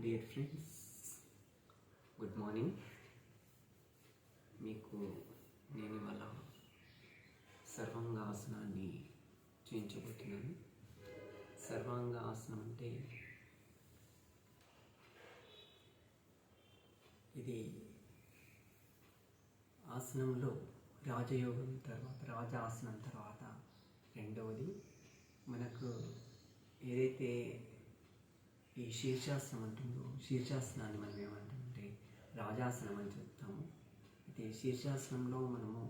Dear friends, good morning. మీకు నేను ఇవాళ సర్వాంగాసనాన్ని చేయించబోతున్నాను. సర్వాంగాసనం అంటే ఇది ఆసనంలో రాజయోగం తర్వాత, రాజాసనం తర్వాత రెండవది. మనకు ఏదైతే ఈ శీర్షాసనం అంటుందో, శీర్షాసనాన్ని మనం ఏమంటామంటే రాజాసనం అని చెప్తాము. అయితే శీర్షాసనంలో మనము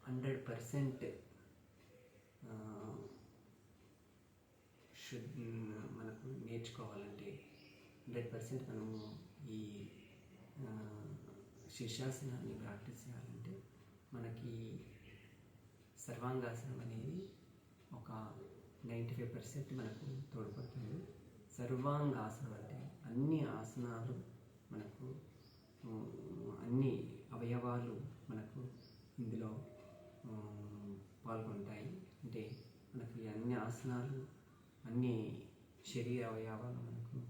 100% మనకు నేర్చుకోవాలంటే 100% మనము ఈ శీర్షాసనాన్ని ప్రాక్టీస్ చేయాలంటే మనకి సర్వాంగాసనం అనేది ఒక 95% మనకు తోడ్పడుతుంది. సర్వాంగాసనం అంటే అన్ని ఆసనాలు మనకు, అన్ని అవయవాలు మనకు ఇందులో పాల్గొంటాయి. అంటే మనకి అన్ని ఆసనాలు, అన్ని శరీర అవయవాలు మనకు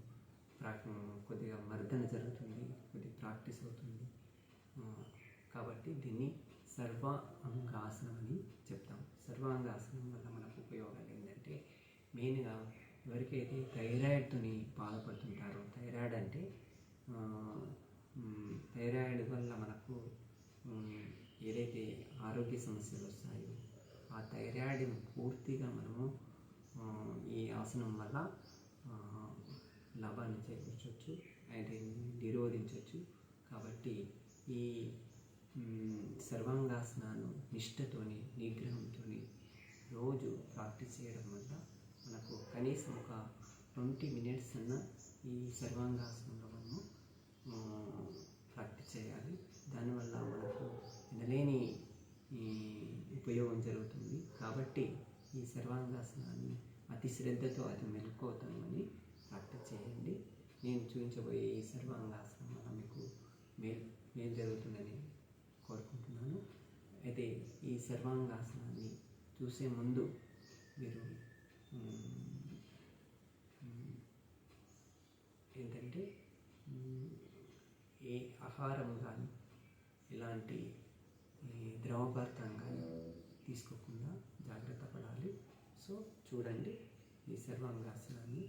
కొద్దిగా మర్దన జరుగుతుంది, కొద్దిగా ప్రాక్టీస్ అవుతుంది. కాబట్టి దీన్ని సర్వాంగాసనం అని చెప్తాం. సర్వాంగాసనం వల్ల మనకు ఉపయోగాలు ఏంటంటే, మెయిన్గా ఎవరికైతే థైరాయిడ్తో బాధపడుతుంటారో, థైరాయిడ్ అంటే థైరాయిడ్ వల్ల మనకు ఏదైతే ఆరోగ్య సమస్యలు వస్తాయో ఆ థైరాయిడ్ని పూర్తిగా మనము ఈ ఆసనం వల్ల లాభాన్ని చేకూర్చవచ్చు, అయితే నిరోధించవచ్చు. కాబట్టి ఈ సర్వాంగాసనాన్ని నిష్ఠతోని, నిగ్రహంతో రోజు ప్రాక్టీస్ చేయడం వల్ల మనకు కనీసం ఒక 20 minutes అన్న ఈ సర్వాంగాసనంలో మనము ప్రాక్టీస్ చేయాలి. దానివల్ల మనకు ఎనలేని ఉపయోగం జరుగుతుంది. కాబట్టి ఈ సర్వాంగాసనాన్ని అతి శ్రద్ధతో, అతి మెలకువతో ప్రాక్టీస్ చేయండి. నేను చూపించబోయే ఈ సర్వాంగాసనం వల్ల మీకు మేలు జరుగుతుందని కోరుకుంటున్నాను. అయితే ఈ సర్వాంగాసనాన్ని చూసే ముందు మీరు ఏంటంటే ఏ ఆహారం కానీ, ఎలాంటి ద్రవ పదార్థం కానీ తీసుకోకుండా జాగ్రత్త పడాలి. సో చూడండి ఈ సర్వాంగాసనాన్ని.